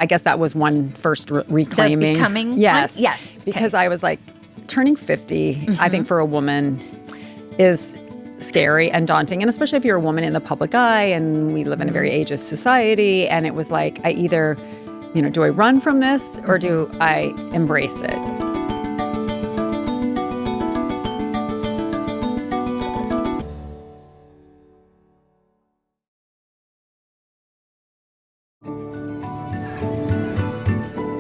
I guess that was one first reclaiming. The becoming yes. one? Yes. Because I was like, turning 50, I think for a woman is scary and daunting. And especially if you're a woman in the public eye and we live in a very ageist society. And it was like, I either, do I run from this or do I embrace it?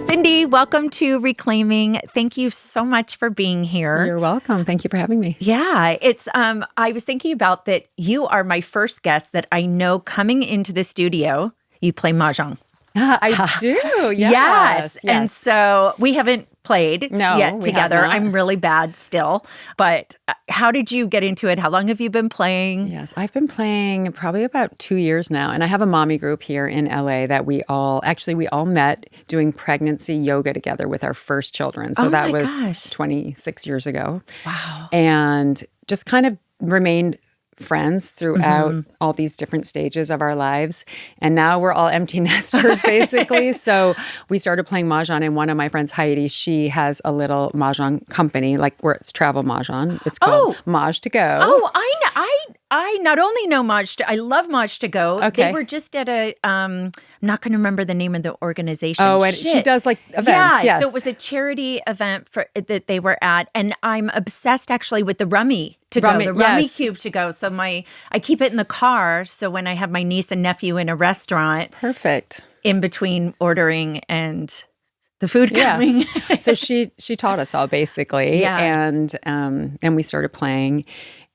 Cindy, welcome to Reclaiming. Thank you so much for being here. You're welcome. Thank you for having me. Yeah, it's I was thinking about that you are my first guest that I know coming into the studio, you play Mahjong. I do. Yes. And so we haven't played yet together. I'm really bad still. But how did you get into it? How long have you been playing? Yes, I've been playing probably about 2 years now. And I have a mommy group here in LA that we all met doing pregnancy yoga together with our first children. So that was 26 years ago. Wow. And just kind of remained friends throughout all these different stages of our lives. And now we're all empty nesters, basically. So we started playing Mahjong, and one of my friends, Heidi, she has a little Mahjong company, like where it's travel Mahjong. It's called Maj to Go. Oh, I know. I not only know I love Maj to Go. Okay. They were just at a, I'm not going to remember the name of the organization. Oh, and she does like events. Yeah, yes. so it was a charity event that they were at. And I'm obsessed actually with the Rummy to Go, the Rummy Cube to Go. So I keep it in the car. So when I have my niece and nephew in a restaurant. Perfect. In between ordering and the food coming. So she taught us all basically. Yeah. And we started playing.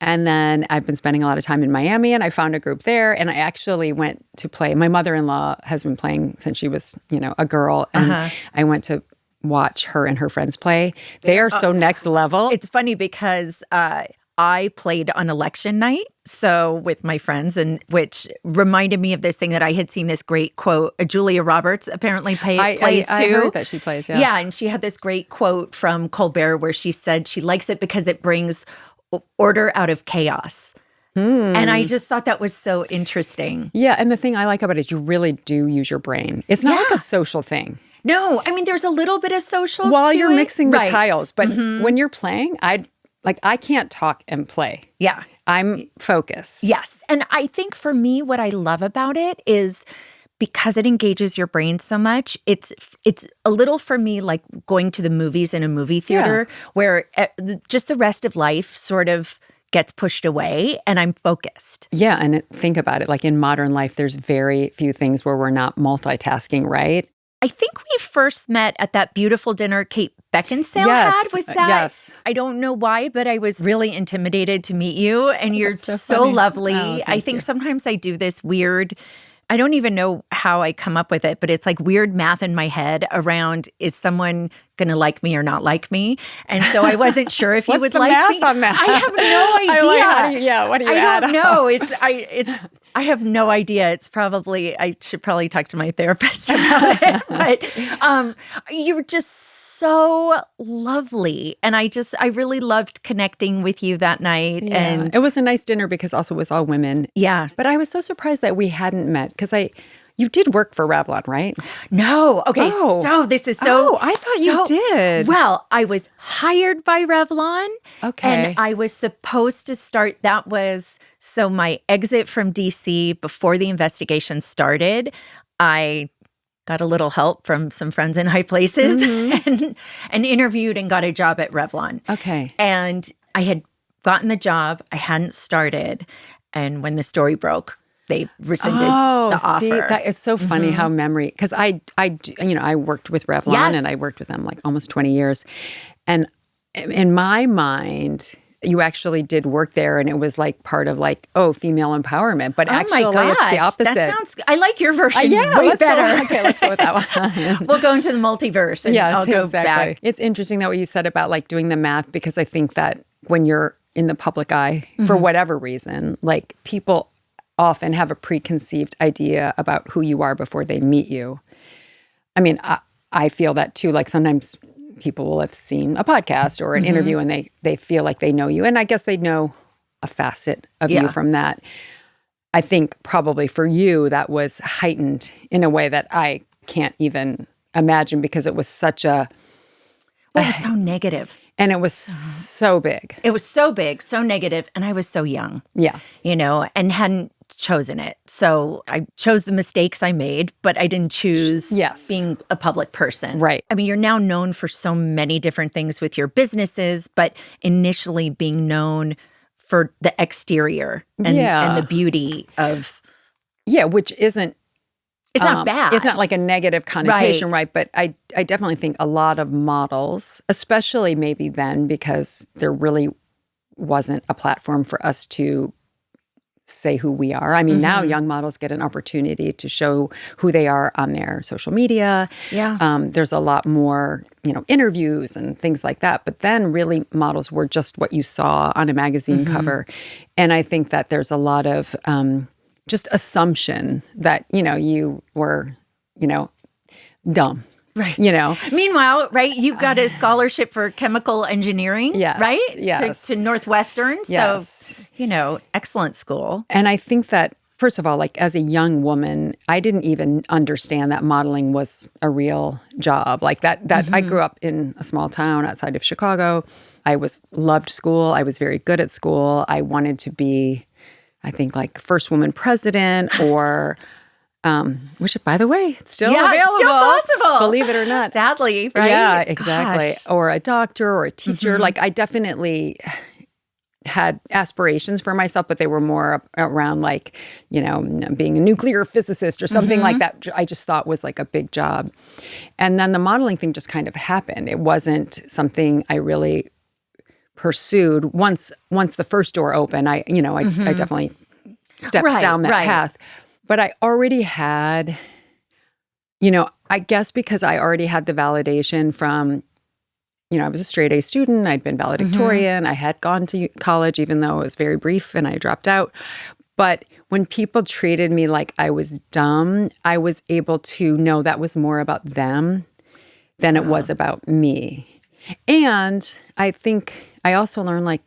And then I've been spending a lot of time in Miami, and I found a group there. And I actually went to play. My mother-in-law has been playing since she was, a girl. And I went to watch her and her friends play. They are so next level. It's funny because I played on election night, so with my friends, and which reminded me of this thing that I had seen this great quote. Julia Roberts apparently plays too. I heard that she plays, yeah. Yeah, and she had this great quote from Colbert where she said she likes it because it brings order out of chaos. And I just thought that was so interesting. Yeah, and the thing I like about it is you really do use your brain. It's not like a social thing. No, I mean, there's a little bit of social while to you're it. mixing the tiles. But when you're playing, I can't talk and play. Yeah. I'm focused. Yes. And I think for me, what I love about it is because it engages your brain so much, it's a little for me like going to the movies in a movie theater where just the rest of life sort of gets pushed away and I'm focused. Yeah. And think about it. Like in modern life, there's very few things where we're not multitasking, right? I think we first met at that beautiful dinner Kate Beckinsale had. Was that? Yes. I don't know why, but I was really intimidated to meet you. And you're so lovely. I think sometimes I do this weird, I don't even know how I come up with it, but it's like weird math in my head around, is someone going to like me or not like me? And so I wasn't sure if you would like me. What's the math on that? I have no idea. What do you I add don't know. I have no idea. It's probably, I should probably talk to my therapist about it. But you're just so lovely. And I really loved connecting with you that night. Yeah. And it was a nice dinner because also it was all women. Yeah. But I was so surprised that we hadn't met because you did work for Revlon, right? No. Okay. So this is so. Oh, I thought you did. Well, I was hired by Revlon. Okay. And I was supposed to start. That was so my exit from DC before the investigation started. I got a little help from some friends in high places and interviewed and got a job at Revlon. Okay. And I had gotten the job. I hadn't started. And when the story broke, they rescinded the offer. See, it's so funny how memory, because I worked with Revlon and I worked with them like almost 20 years. And in my mind, you actually did work there and it was like part of like, female empowerment. But actually it's the opposite. I like your version way better. Okay, let's go with that one. We'll go into the multiverse and I'll go back. It's interesting that what you said about like doing the math, because I think that when you're in the public eye, for whatever reason, like people often have a preconceived idea about who you are before they meet you. I mean, I feel that too. Like sometimes people will have seen a podcast or an interview and they feel like they know you. And I guess they know a facet of you from that. I think probably for you, that was heightened in a way that I can't even imagine because it was such a... Well, it was so negative. And it was so big. It was so big, so negative, and I was so young. Yeah. And hadn't chosen it. So I chose the mistakes I made, but I didn't choose being a public person. Right. I mean, you're now known for so many different things with your businesses, but initially being known for the exterior and the beauty of... Yeah, which isn't... It's not bad. It's not like a negative connotation, right? But I definitely think a lot of models, especially maybe then, because there really wasn't a platform for us to say who we are. I mean, now young models get an opportunity to show who they are on their social media. Yeah. There's a lot more, interviews and things like that. But then really models were just what you saw on a magazine cover. And I think that there's a lot of... just assumption that, you were, dumb. Right. Meanwhile, right, you got a scholarship for chemical engineering, yes, right? Yes. To Northwestern. Yes. So, excellent school. And I think that, first of all, like as a young woman, I didn't even understand that modeling was a real job. Like that I grew up in a small town outside of Chicago. I loved school. I was very good at school. I wanted to be... I think like first woman president or, which by the way, it's still available. It's still possible. Believe it or not. Sadly, right? Yeah, exactly. Gosh. Or a doctor or a teacher. Like I definitely had aspirations for myself, but they were more around like, being a nuclear physicist or something like that. I just thought was like a big job. And then the modeling thing just kind of happened. It wasn't something I really pursued. Once the first door opened, I definitely stepped down that path. But I already had, I guess because I already had the validation from, I was a straight A student. I'd been valedictorian. I had gone to college, even though it was very brief and I dropped out. But when people treated me like I was dumb, I was able to know that was more about them than it was about me. And I think I also learned like,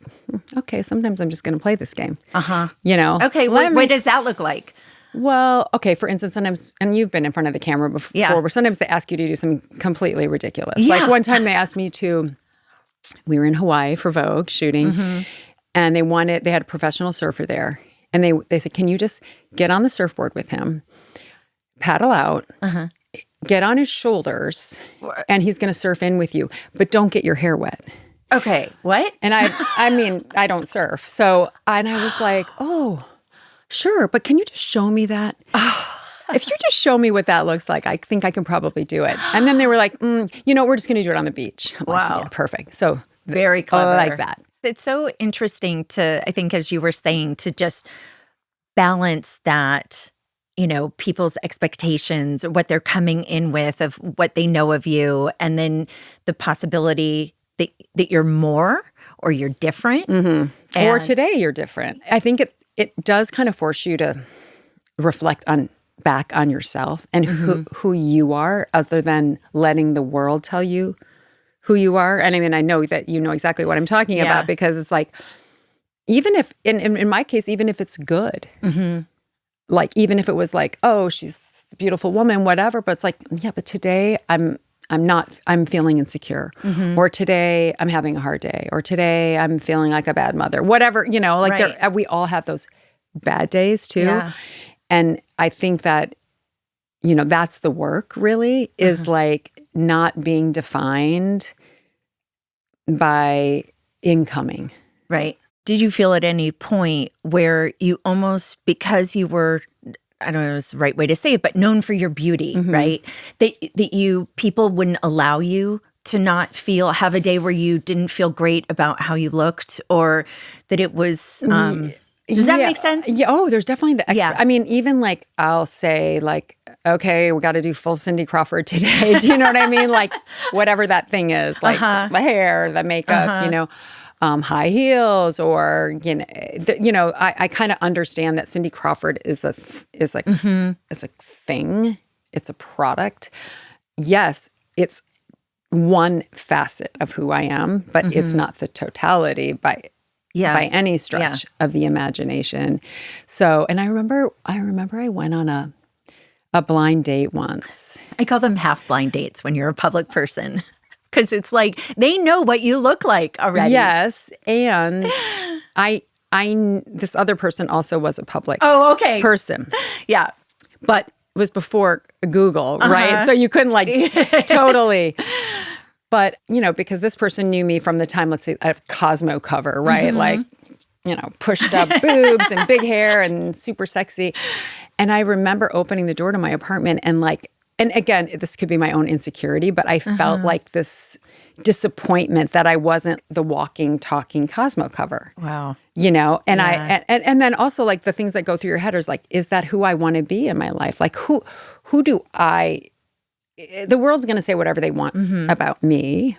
okay, sometimes I'm just going to play this game. Okay, what does that look like? Well, okay, for instance, sometimes, and you've been in front of the camera before, where sometimes they ask you to do something completely ridiculous. Yeah. Like one time they asked me we were in Hawaii for Vogue shooting, and they had a professional surfer there. And they said, can you just get on the surfboard with him, paddle out, get on his shoulders, and he's going to surf in with you, but don't get your hair wet. Okay, what? And I mean, I don't surf. So, and I was like, oh, sure, but can you just show me that? If you just show me what that looks like, I think I can probably do it. And then they were like, we're just going to do it on the beach. I'm like, yeah, perfect. So very clever. Like that. It's so interesting to, I think, as you were saying, to just balance that, people's expectations, or what they're coming in with, of what they know of you, and then the possibility that you're more or you're different. Or today you're different. I think it does kind of force you to reflect back on yourself and who you are, other than letting the world tell you who you are. And I mean, I know that you know exactly what I'm talking about, because it's like, even if, in my case, even if it's good, like even if it was like, oh, she's a beautiful woman, whatever, but it's like, yeah, but today I'm feeling insecure, or today I'm having a hard day, or today I'm feeling like a bad mother, whatever, we all have those bad days too. Yeah. And I think that, that's the work really, is like not being defined by incoming. Right. Did you feel at any point where you almost, because you were, I don't know if it's the right way to say it, but known for your beauty, right? That people wouldn't allow you to not have a day where you didn't feel great about how you looked, or that it was, does that make sense? Yeah. Oh, there's definitely the extra. Yeah. I mean, even like I'll say like, okay, we got to do full Cindy Crawford today. Do you know what I mean? Like whatever that thing is, like the hair, the makeup, high heels, or I kind of understand that Cindy Crawford is a thing. It's a product. Yes, it's one facet of who I am, but it's not the totality by any stretch of the imagination. So, and I remember I went on a blind date once. I call them half blind dates when you're a public person. Because it's like they know what you look like already. Yes, and this other person also was a public person. Yeah. But it was before Google, right? So you couldn't like totally. But, because this person knew me from the time, let's say, a Cosmo cover, right? Like, pushed up boobs and big hair and super sexy. And I remember opening the door to my apartment and again, this could be my own insecurity, but I felt like this disappointment that I wasn't the walking, talking Cosmo cover. Wow. And and then also like the things that go through your head is like, is that who I want to be in my life? Like who do the world's going to say whatever they want about me,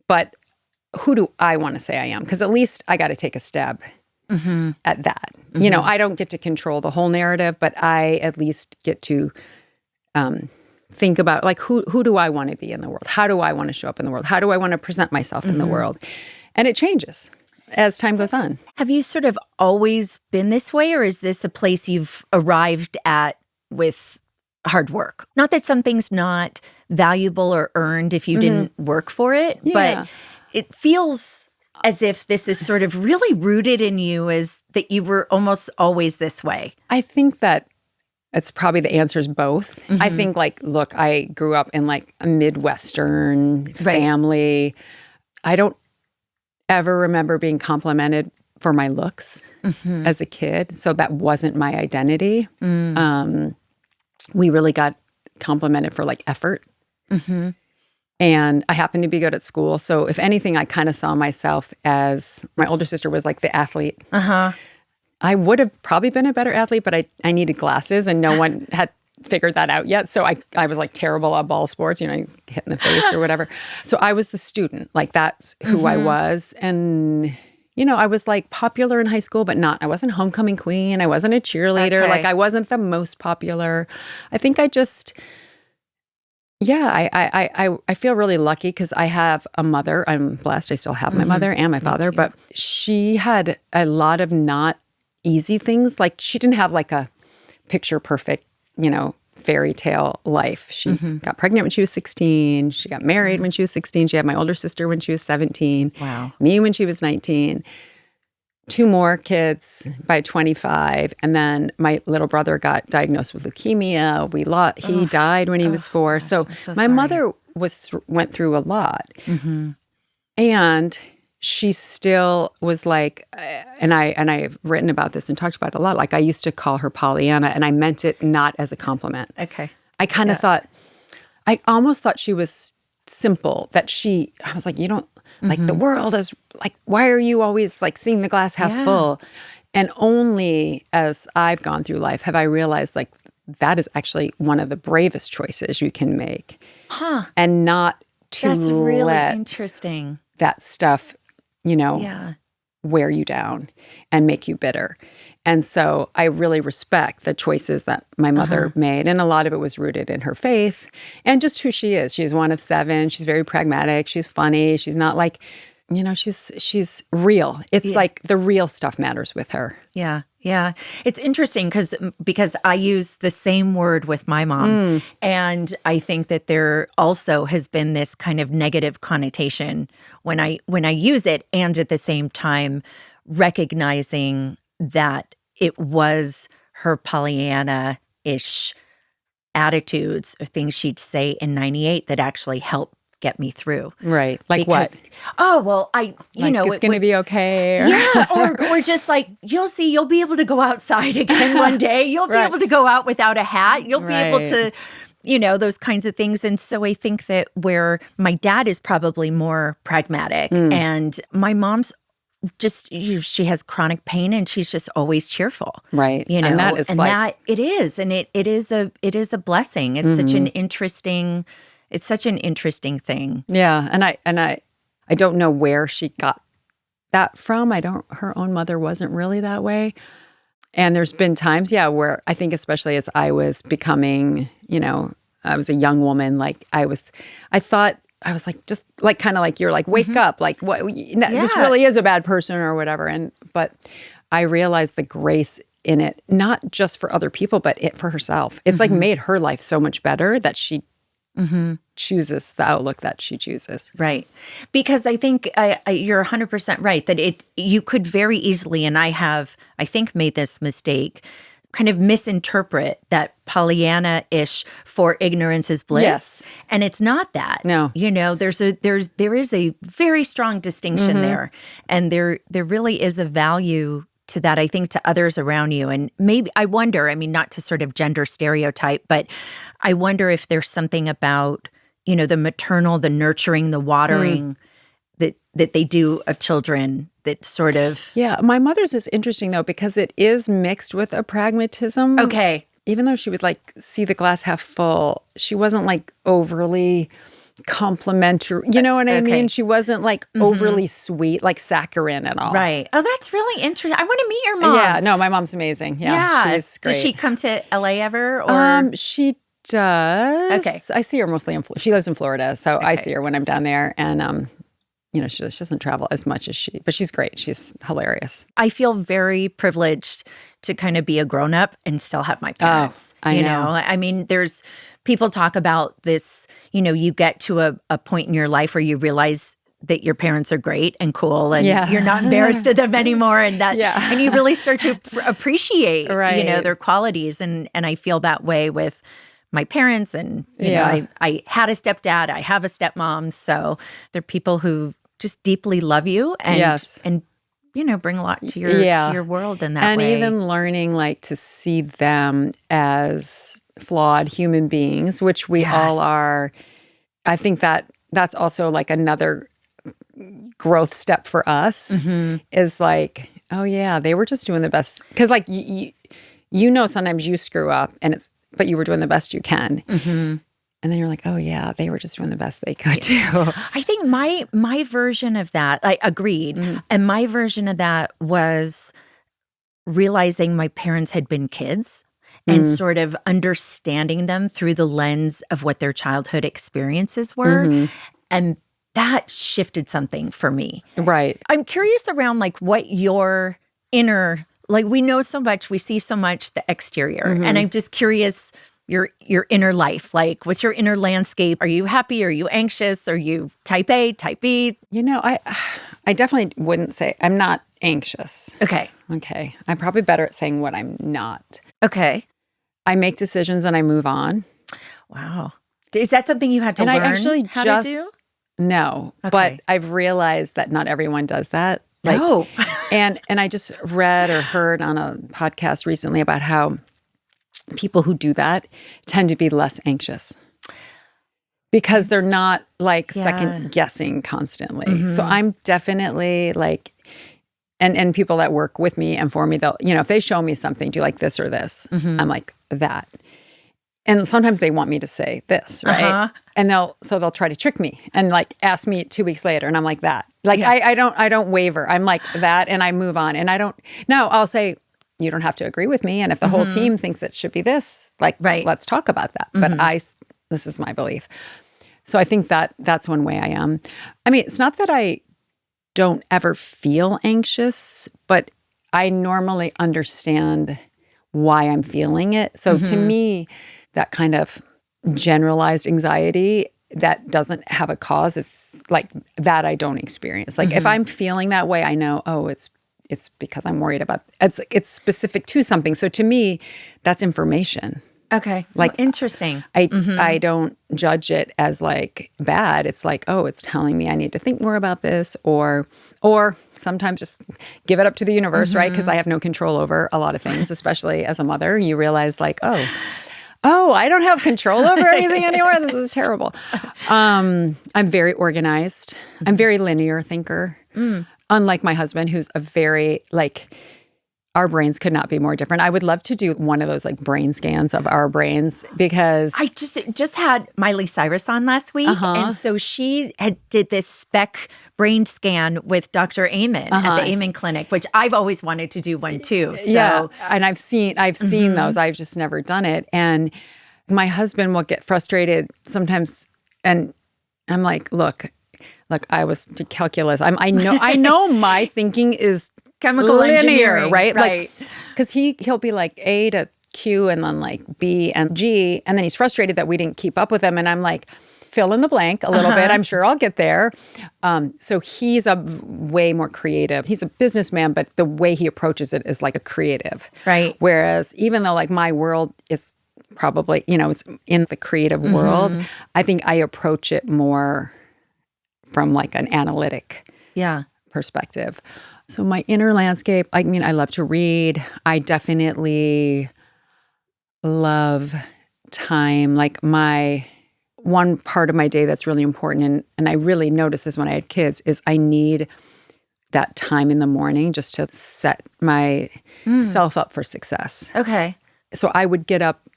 but who do I want to say I am? Because at least I got to take a stab at that. I don't get to control the whole narrative, but I at least get to think about like who do I want to be in the world? How do I want to show up in the world? How do I want to present myself in the world? And it changes as time goes on. Have you sort of always been this way, or is this a place you've arrived at with hard work? Not that something's not valuable or earned if you didn't work for it, but it feels as if this is sort of really rooted in you, as that you were almost always this way. I think that it's probably the answer is both. I think like, look, I grew up in like a Midwestern family. I don't ever remember being complimented for my looks as a kid. So that wasn't my identity. We really got complimented for like effort. And I happened to be good at school. So if anything, I kind of saw myself as, my older sister was like the athlete. I would have probably been a better athlete, but I needed glasses and no one had figured that out yet. So I was like terrible at ball sports, hit in the face or whatever. So I was the student. Like that's who I was. And I was like popular in high school, but I wasn't homecoming queen. I wasn't a cheerleader. Like I wasn't the most popular. I think I just, I feel really lucky because I have a mother. I'm blessed. I still have my mother and my father, but she had a lot of not easy things. Like she didn't have like a picture perfect, fairy tale life. She got pregnant when she was 16. She got married when she was 16. She had my older sister when she was 17. Wow. Me when she was 19. 2 more kids by 25. And then my little brother got diagnosed with leukemia. He died when he was 4. Gosh, so so my sorry. mother went through a lot. And she still was like, and I've written about this and talked about it a lot. Like I used to call her Pollyanna, and I meant it not as a compliment. Okay. I kind of thought, I almost thought she was simple. I was like, you don't like the world is like, why are you always like seeing the glass half full? And only as I've gone through life have I realized like that is actually one of the bravest choices you can make. And not to That's really let interesting. that stuff wear you down and make you bitter. And so I really respect the choices that my mother made. And a lot of it was rooted in her faith and just who she is. She's one of 7. She's very pragmatic. She's funny. She's not like, she's real. It's like the real stuff matters with her. Yeah. Yeah. It's interesting because I use the same word with my mom. And I think that there also has been this kind of negative connotation when I use it, and at the same time recognizing that it was her Pollyanna-ish attitudes or things she'd say in 98 that actually helped get me through. Right. Like what? Oh, well, it's going to be okay. Or just like, you'll see, you'll be able to go outside again one day. You'll be able to go out without a hat. You'll be able to, those kinds of things. And so I think that where my dad is probably more pragmatic and my mom's just, she has chronic pain and she's just always cheerful. Right. And that is it is a blessing. It's such an interesting It's such an interesting thing. Yeah, and I don't know where she got that from. Her own mother wasn't really that way. And there's been times, where I think especially as I was becoming, I was a young woman, like I was like, just like kind of like you're like, wake up, like what this really is a bad person or whatever. But I realized the grace in it, not just for other people, but for herself. It's like made her life so much better that she chooses the outlook that she chooses. Right. Because I think you're 100% right that you could very easily, and I have, I think, made this mistake, kind of misinterpret that Pollyanna-ish for ignorance is bliss. Yes. And it's not that. No. You know, there is a very strong distinction there. And there really is a value to that, I think, to others around you. And maybe, I wonder, I mean, not to sort of gender stereotype, but I wonder if there's something about, you know, the maternal, the nurturing, the watering that they do of children that sort of... Yeah, my mother's is interesting, though, because it is mixed with a pragmatism. Okay. Even though she would, like, see the glass half full, she wasn't, like, overly complimentary. You know what I mean? She wasn't, like, overly sweet, like saccharine at all. Right. Oh, that's really interesting. I want to meet your mom. Yeah, no, my mom's amazing. Yeah, she's great. Does she come to LA ever? Or? She does. Okay. I see her mostly she lives in Florida, so I see her when I'm down there, and you know, she doesn't travel as much as but she's great. She's hilarious. I feel very privileged to kind of be a grown-up and still have my parents. I know. I mean, there's people talk about this, you know, you get to a point in your life where you realize that your parents are great and cool and you're not embarrassed of them anymore, and that and you really start to appreciate you know, their qualities, and I feel that way with my parents, and you know, I had a stepdad, I have a stepmom, so they're people who just deeply love you and you know, bring a lot to your world in that way. And even learning, like, to see them as flawed human beings, which we all are. I think that's also like another growth step for us is like, oh yeah, they were just doing the best. Because like you know, sometimes you screw up but you were doing the best you can. And then you're like, oh yeah, they were just doing the best they could do. I think my version of that, I agreed. And my version of that was realizing my parents had been kids and sort of understanding them through the lens of what their childhood experiences were. And that shifted something for me. Right. I'm curious around like what your inner, like we know so much, we see so much the exterior. And I'm just curious your inner life. Like, what's your inner landscape? Are you happy? Are you anxious? Are you type A, type B? You know, I definitely wouldn't say I'm not anxious. Okay. I'm probably better at saying what I'm not. Okay. I make decisions and I move on. Wow. Is that something you had to learn how to do? No, but I've realized that not everyone does that. Like, no. and I just read or heard on a podcast recently about how people who do that tend to be less anxious because they're not like second guessing constantly. So I'm definitely like, and people that work with me and for me, they'll, you know, if they show me something, do you like this or this? I'm like, that. And sometimes they want me to say this, right? And they'll try to trick me and like ask me 2 weeks later, and I'm like, that. Like I don't waver. I'm like that, and I move on. And I'll say, you don't have to agree with me. And if the whole team thinks it should be this, like, let's talk about that. But this is my belief. So I think that's one way I am. I mean, it's not that I don't ever feel anxious, but I normally understand why I'm feeling it. So to me, that kind of generalized anxiety that doesn't have a cause, it's like that I don't experience. Like if I'm feeling that way, I know, oh, it's because I'm worried about it's specific to something. So to me, that's information. Okay. Like interesting. I don't judge it as like bad. It's like, oh, it's telling me I need to think more about this, or sometimes just give it up to the universe, right? Because I have no control over a lot of things, especially as a mother. You realize like, oh, I don't have control over anything anymore. This is terrible. I'm very organized. I'm a very linear thinker. Unlike my husband, who's a very like, our brains could not be more different. I would love to do one of those like brain scans of our brains because I just had Miley Cyrus on last week, and so she did this spec brain scan with Dr. Amen at the Amen Clinic, which I've always wanted to do one too. So. Yeah, and I've seen those. I've just never done it, and my husband will get frustrated sometimes, and I'm like, look, I was to calculus. I know my thinking is chemical linear, engineering, right? Like because he'll be like A to Q and then like B and G. And then he's frustrated that we didn't keep up with him. And I'm like, fill in the blank a little bit. I'm sure I'll get there. So he's a way more creative. He's a businessman, but the way he approaches it is like a creative. Right. Whereas even though like my world is probably, it's in the creative world, I think I approach it more from like an analytic perspective. So my inner landscape, I mean, I love to read. I definitely love time. Like my one part of my day that's really important, and I really noticed this when I had kids, is I need that time in the morning just to set myself up for success. Okay. So I would get up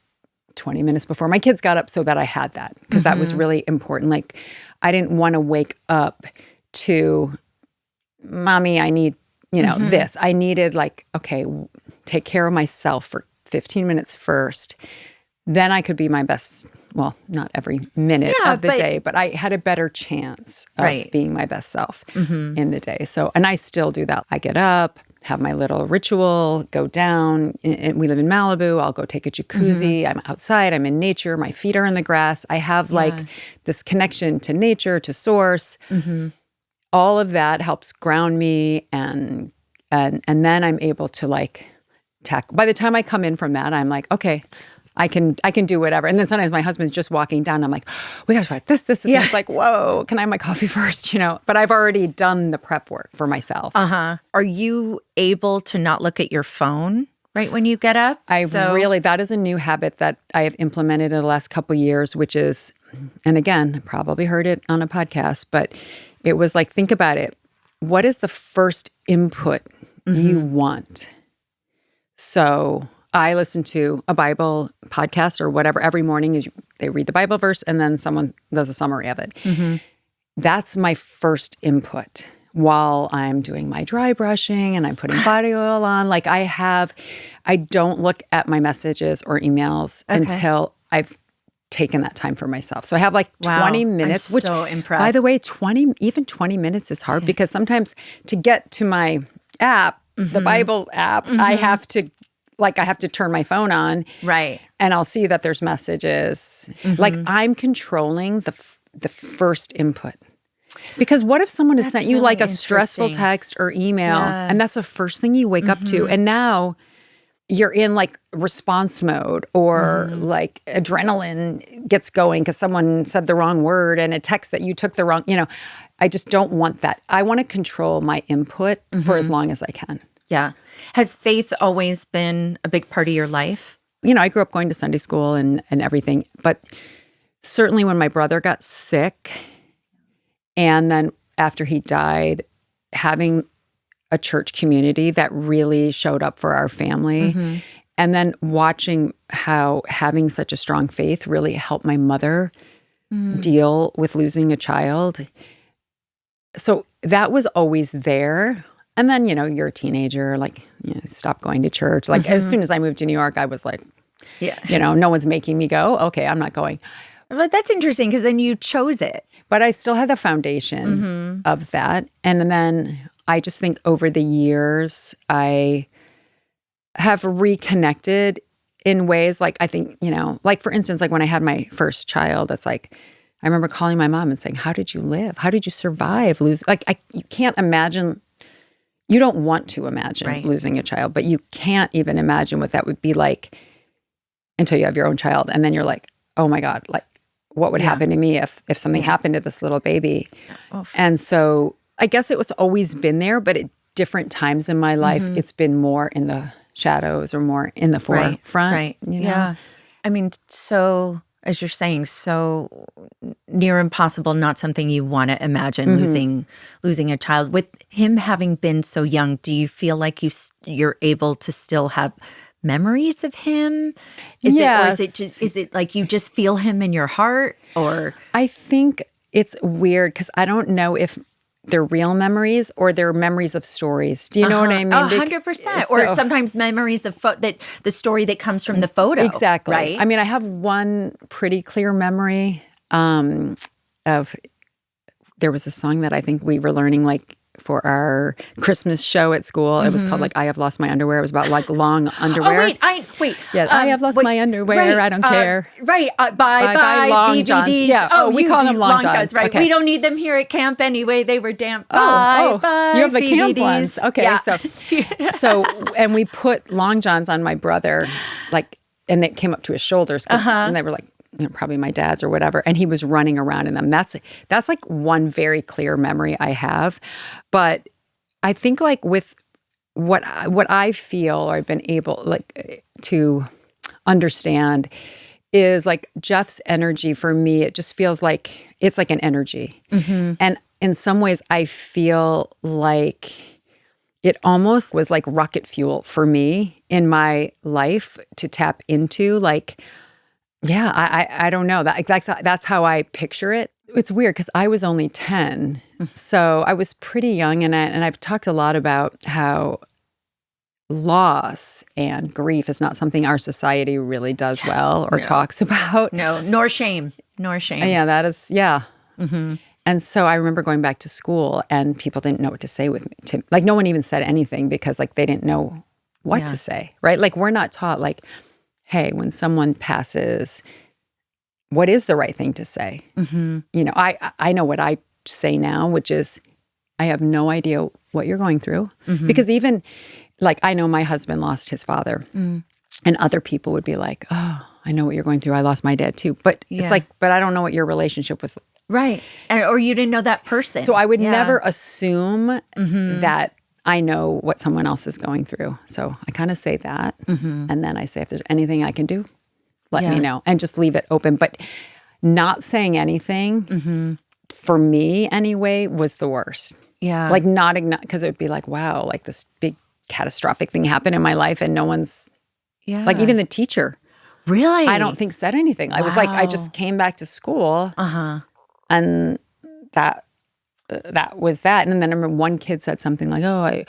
20 minutes before my kids got up so that I had that, because that was really important. Like I didn't want to wake up to, Mommy, I need, this. I needed like, okay, take care of myself for 15 minutes first. Then I could be my best, well, not every minute of the day, but I had a better chance of being my best self in the day. So, and I still do that. I get up, have my little ritual, go down. We live in Malibu. I'll go take a jacuzzi. I'm outside. I'm in nature. My feet are in the grass. I have like this connection to nature, to source. All of that helps ground me, and then I'm able to like tackle. By the time I come in from that, I'm like, okay, I can do whatever. And then sometimes my husband's just walking down. And I'm like, we got to try this. And it's like, whoa, can I have my coffee first? But I've already done the prep work for myself. Are you able to not look at your phone right when you get up? That is a new habit that I have implemented in the last couple of years, which is, and again, I probably heard it on a podcast, but it was like, think about it. What is the first input you want? So I listen to a Bible podcast or whatever every morning. They read the Bible verse and then someone does a summary of it. That's my first input while I'm doing my dry brushing and I'm putting body oil on. Like I don't look at my messages or emails until I've taken that time for myself. So I have like 20 minutes, I'm which so impressed. By the way, 20 minutes is hard because sometimes to get to my app, the Bible app, I have to turn my phone on. Right. And I'll see that there's messages. Like I'm controlling the first input. Because what if someone has sent you really like a stressful text or email and that's the first thing you wake up to, and now you're in like response mode or like adrenaline gets going because someone said the wrong word and a text that you took the wrong, I just don't want that. I want to control my input for as long as I can. Yeah. Has faith always been a big part of your life? I grew up going to Sunday school and everything, but certainly when my brother got sick and then after he died, having a church community that really showed up for our family, and then watching how having such a strong faith really helped my mother deal with losing a child. So that was always there. And then, you're a teenager, like, stop going to church. Like, as soon as I moved to New York, I was like, no one's making me go. Okay, I'm not going. But that's interesting because then you chose it. But I still had the foundation of that. And then I just think over the years, I have reconnected in ways like, I think, like for instance, like when I had my first child, it's like, I remember calling my mom and saying, how did you live? How did you survive? You can't imagine. You don't want to imagine losing a child, but you can't even imagine what that would be like until you have your own child. And then you're like, oh my God, like what would happen to me if something happened to this little baby? And so I guess it was always been there, but at different times in my life, it's been more in the shadows or more in the forefront. Right. Yeah. I mean, so as you're saying, so near impossible, not something you want to imagine losing a child. With him having been so young, do you feel like you're able to still have memories of him? Yes. Is it like you just feel him in your heart? Or I think it's weird because I don't know if they're real memories or they're memories of stories. Do you know what I mean? 100%. Or sometimes memories of the story that comes from the photo. Exactly. Right? I mean, I have one pretty clear memory of there was a song that I think we were learning like for our Christmas show at school. It was called like I Have Lost My Underwear. It was about like long underwear. Wait. Yeah, I have lost my underwear. Right, I don't care. Bye, long DVDs. johns. Yeah. We call them long johns. Right. Okay. We don't need them here at camp anyway. They were damp. Bye. You have the DVDs. camp ones. Okay. Yeah. So, and we put long johns on my brother, like, and they came up to his shoulders, and they were like, probably my dad's or whatever, and he was running around in them. That's like one very clear memory I have. But I think like with what I feel or I've been able like to understand is like Jeff's energy for me, it just feels like it's like an energy. And in some ways I feel like it almost was like rocket fuel for me in my life to tap into. Like, yeah, I don't know. That's how I picture it. It's weird because I was only 10, so I was pretty young in it, and I've talked a lot about how loss and grief is not something our society really does well or talks about. No, nor shame. Yeah, that is, yeah. And so I remember going back to school and people didn't know what to say with me. Like no one even said anything because like they didn't know what to say, right? Like we're not taught like, hey, when someone passes, what is the right thing to say? You know, I know what I say now, which is I have no idea what you're going through. Because even like I know my husband lost his father and other people would be like, oh, I know what you're going through. I lost my dad too. But it's like, but I don't know what your relationship was. Right. Or you didn't know that person. So I would never assume that I know what someone else is going through. So I kind of say that. And then I say, if there's anything I can do, let me know. And just leave it open. But not saying anything, for me anyway, was the worst. Yeah. Like not, because it would be like, wow, like this big catastrophic thing happened in my life and no one's, like even the teacher. Really? I don't think said anything. I was like, I just came back to school. And that was that. And then I remember one kid said something like, oh,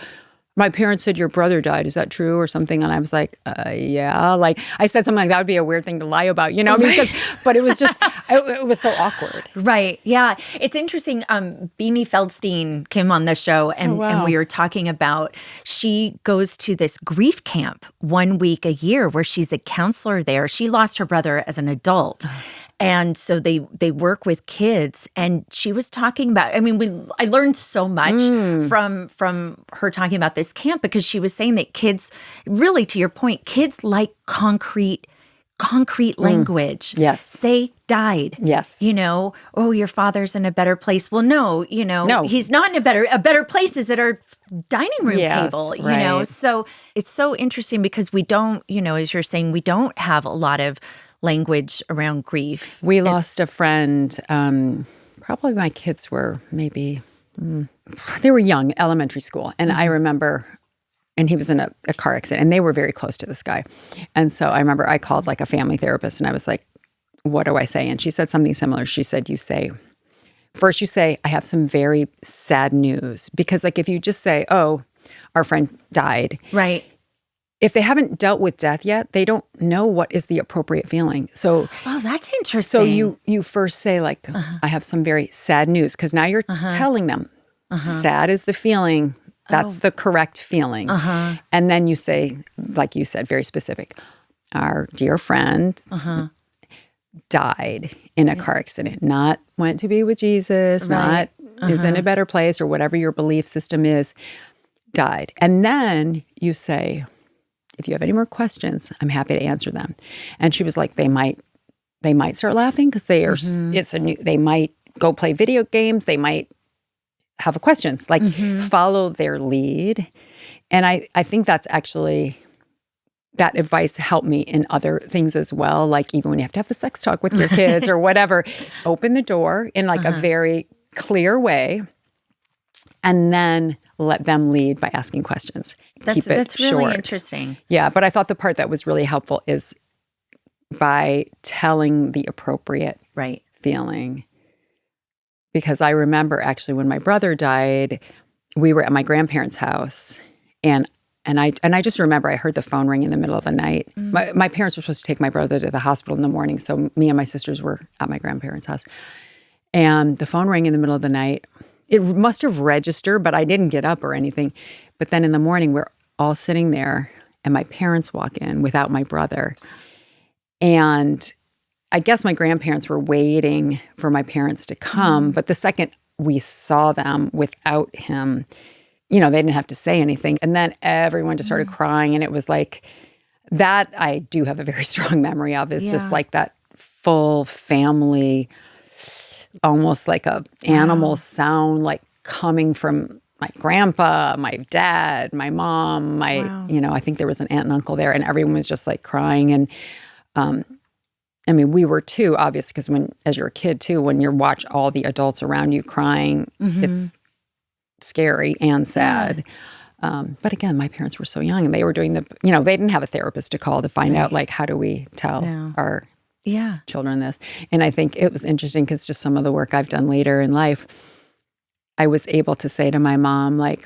my parents said your brother died. Is that true or something? And I was like, yeah. Like I said something like that would be a weird thing to lie about, you know? Because, but it was just, it was so awkward. Right. Yeah. It's interesting. Beanie Feldstein came on the show and we were talking about, she goes to this grief camp 1 week a year where she's a counselor there. She lost her brother as an adult. And so they work with kids, and she was talking about. I mean, I learned so much from her talking about this camp because she was saying that kids, really to your point, kids like concrete language. Yes, say died. Yes, you know. Oh, your father's in a better place. Well, no, he's not in a better place. Is at our dining room table. You know, so it's so interesting because we don't, as you're saying, we don't have a lot of language around grief. We lost a friend. Probably my kids were maybe, they were young, elementary school. And I remember, and he was in a car accident, and they were very close to this guy. And so I remember I called like a family therapist, and I was like, what do I say? And she said something similar. She said, first you say, I have some very sad news. Because like if you just say, oh, our friend died. Right. If they haven't dealt with death yet, they don't know what is the appropriate feeling. So, oh, that's interesting. So you first say like, I have some very sad news, because now you're telling them sad is the feeling. That's the correct feeling. And then you say, like you said, very specific. Our dear friend died in a car accident, not went to be with Jesus, not is in a better place, or whatever your belief system is, died. And then you say, if you have any more questions, I'm happy to answer them. And she was like, they might start laughing because they are. They might go play video games. They might have questions, like follow their lead. And I think that's actually, that advice helped me in other things as well. Like even when you have to have the sex talk with your kids or whatever, open the door in like a very clear way, and then let them lead by asking questions. Keep it that's really short. Interesting. Yeah, but I thought the part that was really helpful is by telling the appropriate feeling. Because I remember actually when my brother died, we were at my grandparents' house, and I just remember I heard the phone ring in the middle of the night. My parents were supposed to take my brother to the hospital in the morning, so me and my sisters were at my grandparents' house. And the phone rang in the middle of the night, it must have registered, but I didn't get up or anything. But then in the morning, we're all sitting there and my parents walk in without my brother. And I guess my grandparents were waiting for my parents to come. But the second we saw them without him, they didn't have to say anything. And then everyone just started crying. And it was like that I do have a very strong memory of. It's just like that full family, almost like a animal sound, like coming from my grandpa, my dad, my mom, I think there was an aunt and uncle there, and everyone was just like crying. And we were too, obviously, because as you're a kid too, when you watch all the adults around you crying, it's scary and sad. But again, my parents were so young, and they were doing they didn't have a therapist to call to find out, like, how do we tell our children this? And I think it was interesting because just some of the work I've done later in life, I was able to say to my mom, like,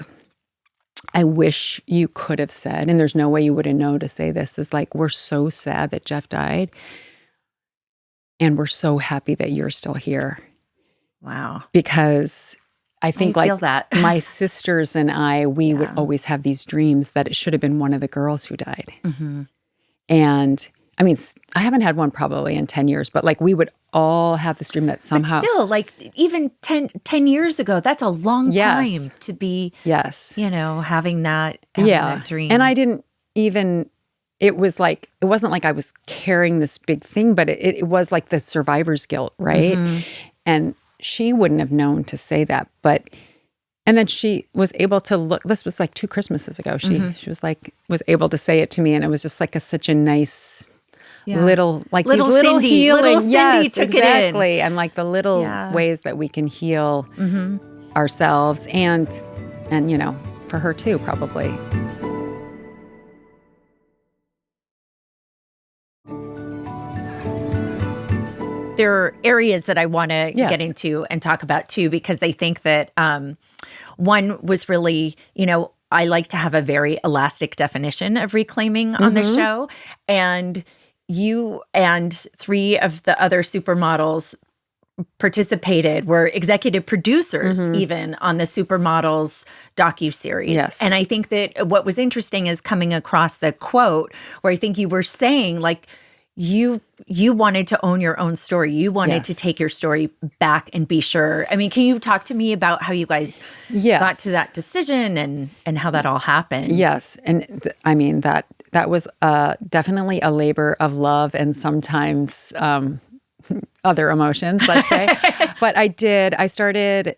I wish you could have said, and there's no way you would have known to say this, is like, we're so sad that Jeff died, and we're so happy that you're still here. Wow. Because I think feel that. My sisters and we would always have these dreams that it should have been one of the girls who died. And I haven't had one probably in 10 years, but like we would all have this dream that somehow. But still, like even 10 years ago, that's a long time to be, having that dream. And I didn't even, it wasn't like I was carrying this big thing, but it was like the survivor's guilt, right? And she wouldn't have known to say that, and then she was able to look, this was like 2 Christmases ago, she was able to say it to me, and it was just like such a nice little Cindy, healing. Little Cindy took exactly. it in. And like the little ways that we can heal ourselves and for her too, probably. There are areas that I want to get into and talk about too, because I think that one was really, I like to have a very elastic definition of reclaiming on the show. And you and 3 of the other supermodels participated, were executive producers even on the Supermodels docuseries. Yes. And I think that what was interesting is coming across the quote where I think you were saying, like, you wanted to own your own story. You wanted to take your story back and be sure. I mean, can you talk to me about how you guys got to that decision and how that all happened? Yes. And that was definitely a labor of love and sometimes other emotions, let's say. But I started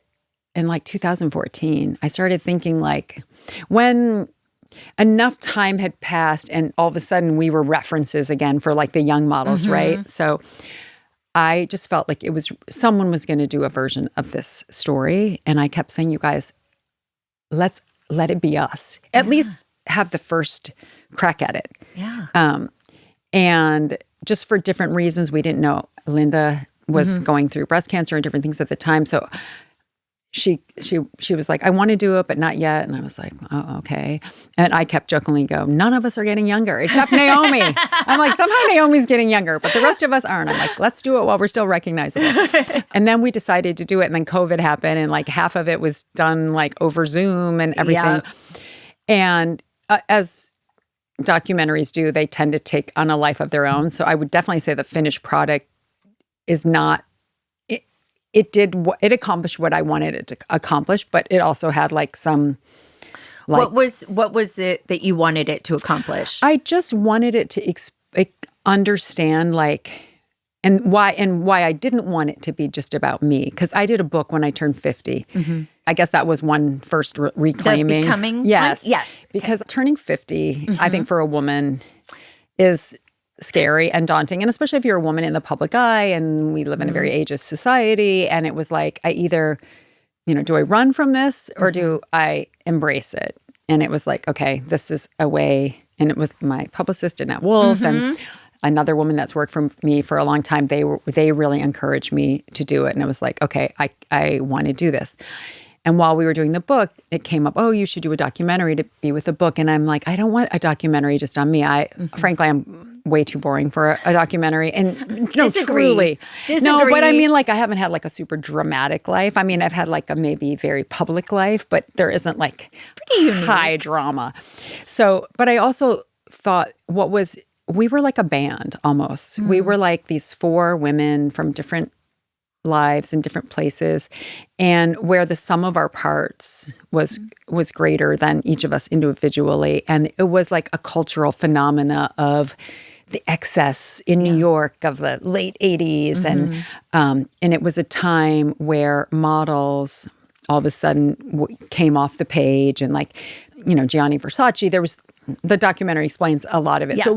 in like 2014. I started thinking, like, when enough time had passed and all of a sudden we were references again for like the young models, right? So I just felt like someone was going to do a version of this story. And I kept saying, you guys, let's let it be us. At least have the first crack at it. Yeah. And just for different reasons, we didn't know Linda was going through breast cancer and different things at the time. So she was like, I want to do it, but not yet. And I was like, oh, okay. And I kept jokingly none of us are getting younger except Naomi. I'm like, somehow Naomi's getting younger, but the rest of us aren't. I'm like, let's do it while we're still recognizable. And then we decided to do it. And then COVID happened, and like half of it was done like over Zoom and everything. Yeah. And as documentaries do, they tend to take on a life of their own. So I would definitely say the finished product is not, it accomplished what I wanted it to accomplish, but it also had like some, like, what was it that you wanted it to accomplish? I just wanted it to understand, like, and why I didn't want it to be just about me, because I did a book when I turned 50. I guess that was one first reclaiming. The becoming yes, one? Yes. Because turning 50, I think for a woman is scary and daunting, and especially if you're a woman in the public eye, and we live in a very ageist society. And it was like, I either, do I run from this or do I embrace it? And it was like, okay, this is a way. And it was my publicist, Annette Wolf, and another woman that's worked for me for a long time. They really encouraged me to do it. And it was like, okay, I want to do this. And while we were doing the book, it came up, oh, you should do a documentary to be with the book. And I'm like, I don't want a documentary just on me. Frankly, I'm way too boring for a documentary. And no, Disagree. truly. Disagree. No, but I mean, like, I haven't had like a super dramatic life. I mean, I've had like a maybe very public life, but there isn't like high drama. So, but I also thought we were like a band almost. We were like these 4 women from different lives in different places, and where the sum of our parts was greater than each of us individually. And it was like a cultural phenomena of the excess in New York of the late 80s. And it was a time where models all of a sudden came off the page, and like, Gianni Versace, the documentary explains a lot of it. Yes. So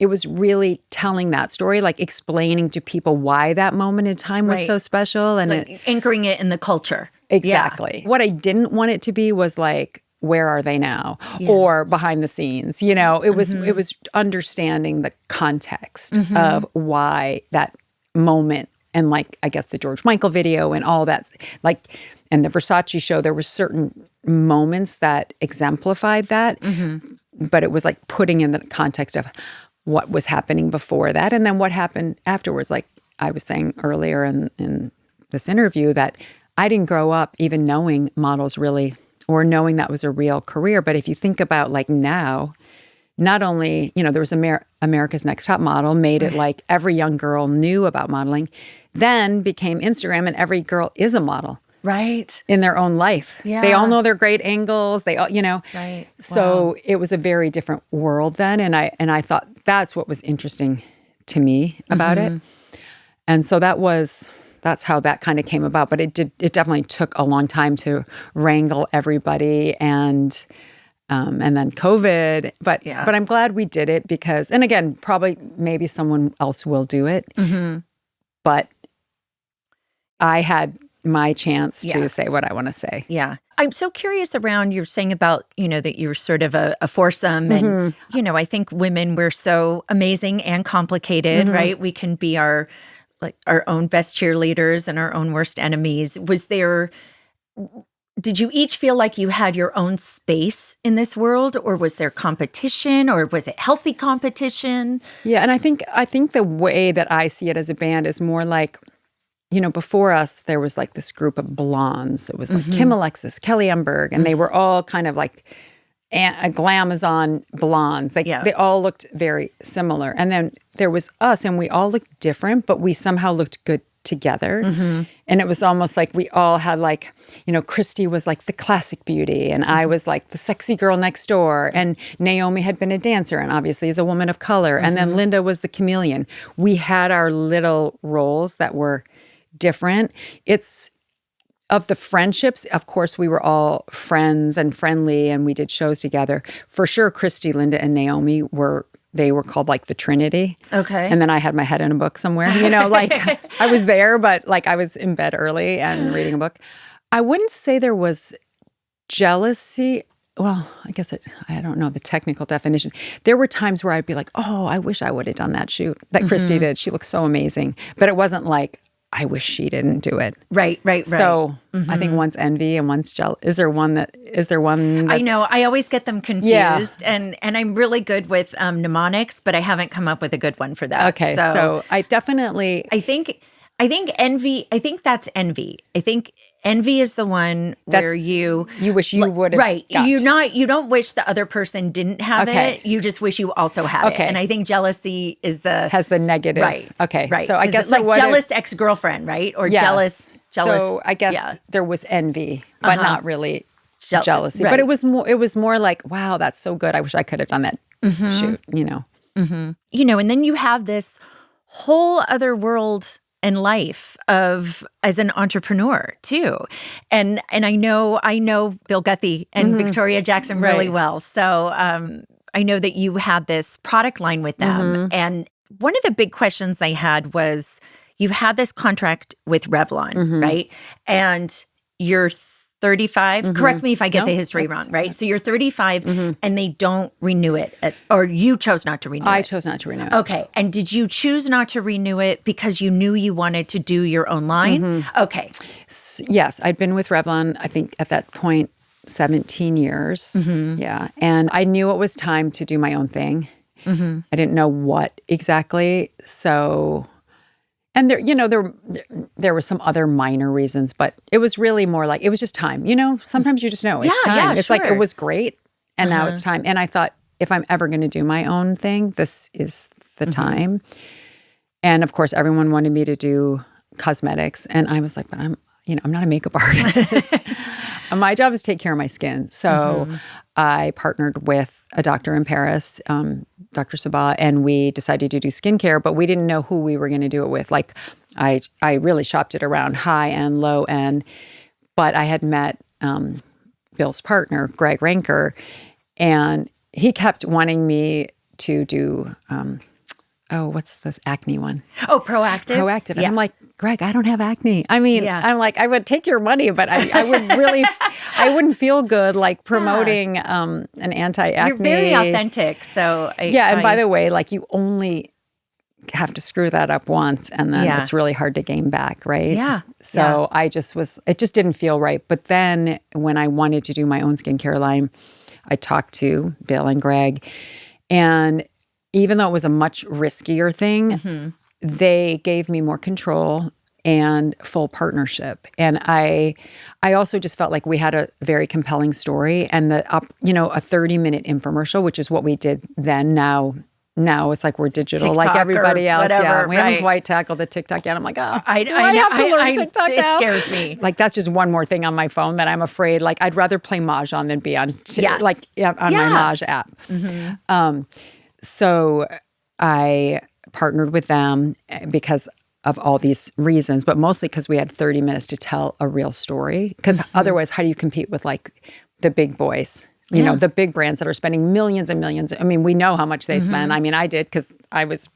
it was really telling that story, like explaining to people why that moment in time was so special. And like anchoring it in the culture. Exactly. Yeah. What I didn't want it to be was like, where are they now? Or behind the scenes. It was understanding the context of why that moment, and like, I guess the George Michael video and all that, like, and the Versace show, there were certain moments that exemplified that. But it was like putting in the context of what was happening before that, and then what happened afterwards. Like I was saying earlier in this interview, that I didn't grow up even knowing models really, or knowing that was a real career. But if you think about like now, not only, there was America's Next Top Model, made it like every young girl knew about modeling, then became Instagram, and every girl is a model. Right. In their own life. Yeah. They all know their great angles. They all, Right. So it was a very different world then. And I thought that's what was interesting to me about it. And so that's how that kind of came about. But it definitely took a long time to wrangle everybody, and then COVID. But I'm glad we did it, because, and again, probably maybe someone else will do it. But I had my chance to say what I want to say. Yeah. I'm so curious around, you're saying about, that you're sort of a foursome. And, I think women, we're so amazing and complicated, right? We can be our own best cheerleaders and our own worst enemies. Did you each feel like you had your own space in this world, or was there competition, or was it healthy competition? Yeah. And I think the way that I see it as a band is more like, before us, there was like this group of blondes. It was like Kim Alexis, Kelly Emberg, and they were all kind of like glamazon blondes. They all looked very similar. And then there was us, and we all looked different, but we somehow looked good together. And it was almost like we all had like, Christy was like the classic beauty, and I was like the sexy girl next door, and Naomi had been a dancer and obviously is a woman of color. And then Linda was the chameleon. We had our little roles that were different. It's of the friendships, of course, we were all friends and friendly, and we did shows together. For sure, Christy, Linda, and Naomi were called like the Trinity. Okay. And then I had my head in a book somewhere, like I was there, but like I was in bed early and reading a book. I wouldn't say there was jealousy. Well, I guess I don't know the technical definition. There were times where I'd be like, oh, I wish I would have done that shoot that Christy did. She looks so amazing. But it wasn't like, I wish she didn't do it. Right. So I think one's envy and one's jealous. Is there one that's, I know. I always get them confused. And I'm really good with mnemonics, but I haven't come up with a good one for that. Okay. So I definitely... I think envy, I think that's envy. I think envy is the one where you wish you would have. Right. You don't wish the other person didn't have it. You just wish you also had it. And I think jealousy has the negative. Right. Okay. Right. So I guess like jealous ex-girlfriend, right? Or jealous. So I guess there was envy, but not really jealousy. Right. But it was more like, wow, that's so good. I wish I could have done that shoot, and then you have this whole other world and life as an entrepreneur too. And I know Bill Guthrie and Victoria Jackson really well. So I know that you had this product line with them. And one of the big questions I had was, you had this contract with Revlon, right? And you're 35. Correct me if I get the history wrong, right? So you're 35 and they don't renew it, or you chose not to renew it. I chose not to renew it. Okay. And did you choose not to renew it because you knew you wanted to do your own line? Okay. Yes. I'd been with Revlon, I think at that point, 17 years. Yeah. And I knew it was time to do my own thing. I didn't know what exactly. So, and there were some other minor reasons, but it was really more like, it was just time. Sometimes you just know it's time. Yeah, it's sure. like, it was great. And now it's time. And I thought, if I'm ever going to do my own thing, this is the time. And of course, everyone wanted me to do cosmetics. And I was like, but I'm not a makeup artist. My job is to take care of my skin. So I partnered with a doctor in Paris, Dr. Sabah, and we decided to do skincare, but we didn't know who we were going to do it with. Like, I really shopped it around high end, low end, but I had met Bill's partner, Greg Ranker, and he kept wanting me to do, what's the acne one? Oh, Proactive. Proactive. And I'm like, Greg, I don't have acne. I mean, I'm like, I would take your money, but I would really, I wouldn't feel good like promoting an anti-acne. You're very authentic. So and by the way, like you only have to screw that up once and then it's really hard to gain back, right? Yeah. So it just didn't feel right. But then when I wanted to do my own skincare line, I talked to Bill and Greg, and even though it was a much riskier thing, they gave me more control and full partnership. And I also just felt like we had a very compelling story, and a 30-minute infomercial, which is what we did then. Now it's like we're digital, TikTok like everybody else. Whatever, we haven't quite tackled the TikTok yet. I'm like, I have to learn TikTok now? It scares me. Like that's just one more thing on my phone that I'm afraid. Like I'd rather play Mahjong than be on my Maj app. So I partnered with them because of all these reasons, but mostly because we had 30 minutes to tell a real story. Because otherwise, how do you compete with like the big boys? The big brands that are spending millions and millions. I mean, we know how much they spend. I mean, I did because I was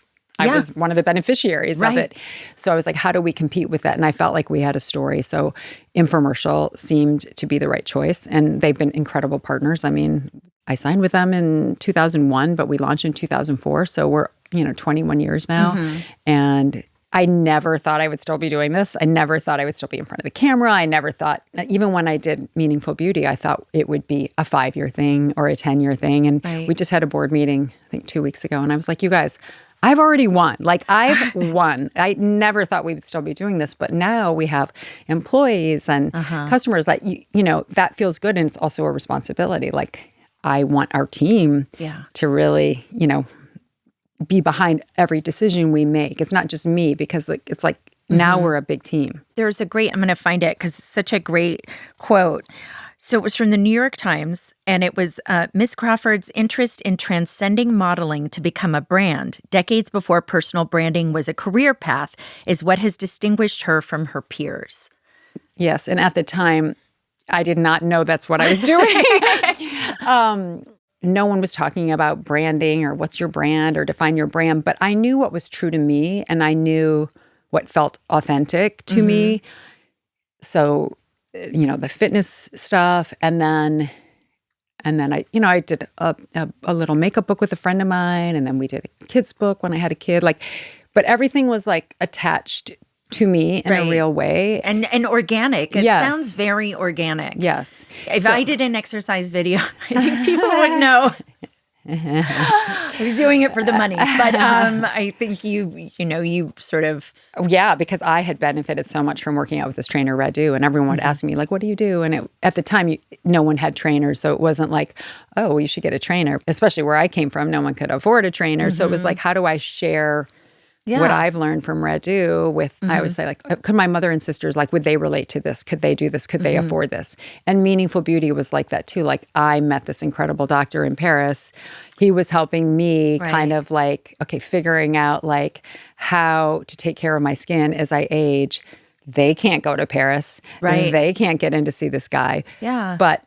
one of the beneficiaries of it. So I was like, how do we compete with that? And I felt like we had a story. So infomercial seemed to be the right choice. And they've been incredible partners. I mean, I signed with them in 2001, but we launched in 2004. So we're, 21 years now. And I never thought I would still be doing this. I never thought I would still be in front of the camera. I never thought, even when I did Meaningful Beauty, I thought it would be a 5-year thing or a 10-year thing. And we just had a board meeting, I think 2 weeks ago. And I was like, you guys, I've already won. Like I've won. I never thought we would still be doing this. But now we have employees and customers that, that feels good. And it's also a responsibility. Like I want our team to really, be behind every decision we make. It's not just me, because it's like now we're a big team. There's I'm going to find it because it's such a great quote. So it was from the New York Times, and it was Miss Crawford's interest in transcending modeling to become a brand, decades before personal branding was a career path, is what has distinguished her from her peers. Yes, and at the time, I did not know that's what I was doing. No one was talking about branding or what's your brand or define your brand, but I knew what was true to me, and I knew what felt authentic to me. So, the fitness stuff, and then I did a little makeup book with a friend of mine, and then we did a kids book when I had a kid. But everything was like attached to me in a real way. And organic. It sounds very organic. Yes. If I did an exercise video, I think people would know. I was doing it for the money. But I think you sort of... Yeah, because I had benefited so much from working out with this trainer, Radu, and everyone would ask me, like, what do you do? And at the time, no one had trainers, so it wasn't like, oh, well, you should get a trainer. Especially where I came from, no one could afford a trainer. So it was like, how do I share... what I've learned from Radu with, I always say, like, could my mother and sisters, like, would they relate to this? Could they do this? Could they afford this? And Meaningful Beauty was like that too. Like, I met this incredible doctor in Paris. He was helping me kind of like, okay, figuring out like how to take care of my skin as I age. They can't go to Paris. Right. They can't get in to see this guy. Yeah. But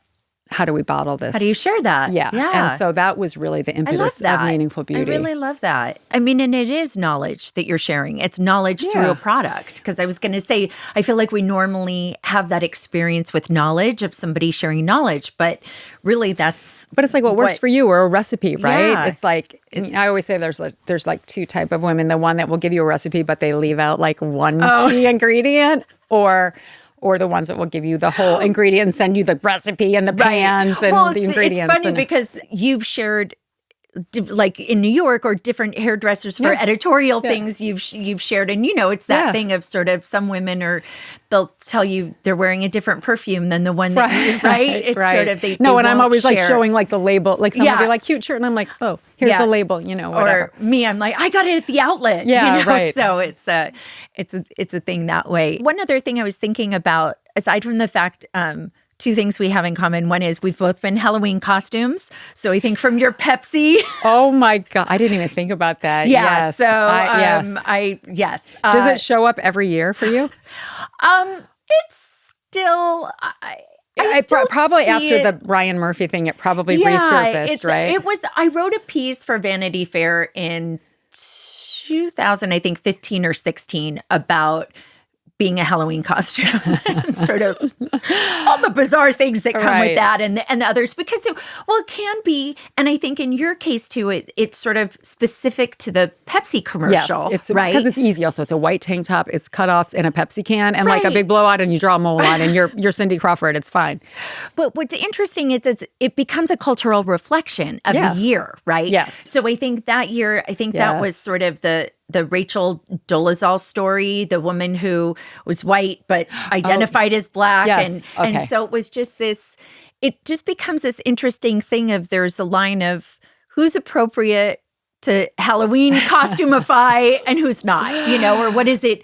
how do we bottle this? How do you share that? Yeah. And so that was really the impetus of Meaningful Beauty. I really love that. I mean, and it is knowledge that you're sharing. It's knowledge through a product. Because I was going to say, I feel like we normally have that experience with knowledge of somebody sharing knowledge, but really that's... But it's like what works for you, or a recipe, right? Yeah. It's like, I always say there's like two type of women. The one that will give you a recipe, but they leave out like one key ingredient, or the ones that will give you the whole ingredient and send you the recipe and the pans and the ingredients. It's funny because you've shared like in New York, or different hairdressers for editorial things you've shared. And, it's that thing of sort of some women they'll tell you they're wearing a different perfume than the one that It's sort of, they and I'm always share. like showing like the label, like someone will be like, cute shirt. And I'm like, oh, here's the label, whatever. Or me, I'm like, I got it at the outlet. So it's a thing that way. One other thing I was thinking about, aside from the fact, two things we have in common. One is we've both been Halloween costumes. So I think from your Pepsi. Oh my God. I didn't even think about that. Yeah. Yes. So yes. Does it show up every year for you? It's still, I still probably see after it. the Ryan Murphy thing, it probably resurfaced, right? I wrote a piece for Vanity Fair in 2015 or 16 about being a Halloween costume and sort of all the bizarre things that come with that and the others, because it can be, and I think in your case too, it's sort of specific to the Pepsi commercial, yes, right? Because it's easy also. It's a white tank top, it's cutoffs and a Pepsi can and like a big blowout and you draw a mole on and you're Cindy Crawford, it's fine. But what's interesting is it becomes a cultural reflection of the year, right? Yes. So I think that year, that was sort of the Rachel Dolezal story, the woman who was white but identified as black. And so it was just this, it just becomes this interesting thing of there's a line of who's appropriate to Halloween costumify and who's not, or what does it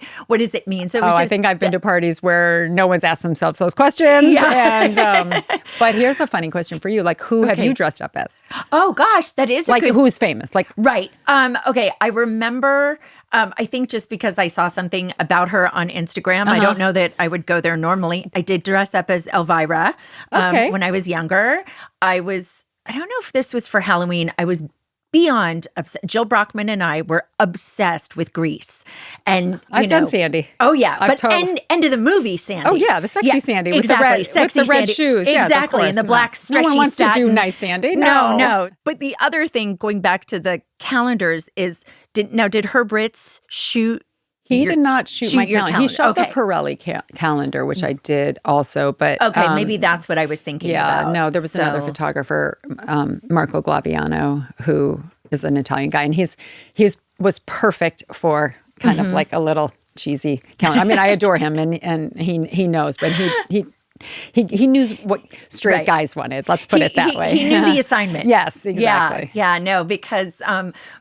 mean? So I think I've been to parties where no one's asked themselves those questions. Yeah. And, but here's a funny question for you. Like, who have you dressed up as? Oh gosh, that is like who's famous? Like, right. Okay. I remember, I think just because I saw something about her on Instagram, I don't know that I would go there normally. I did dress up as Elvira when I was younger. I don't know if this was for Halloween. I was beyond upset. Jill Brockman and I were obsessed with Grease. And I've done Sandy. Oh yeah. End of the movie Sandy. Oh yeah, the sexy Sandy with exactly. the red shoes. Exactly. Yes, and the black stretchy no one wants satin. to do nice Sandy. No. But the other thing, going back to the calendars, is did Herb Ritz shoot? He did not shoot my calendar. He shot the Pirelli calendar, which I did also. But maybe that's what I was thinking about. Yeah, no, there was another photographer, Marco Glaviano, who is an Italian guy, and he was perfect for kind of like a little cheesy calendar. I mean, I adore him, and he knows, but he knew what straight guys wanted. Let's put it that way. He knew the assignment. Yes, exactly. Yeah, no, because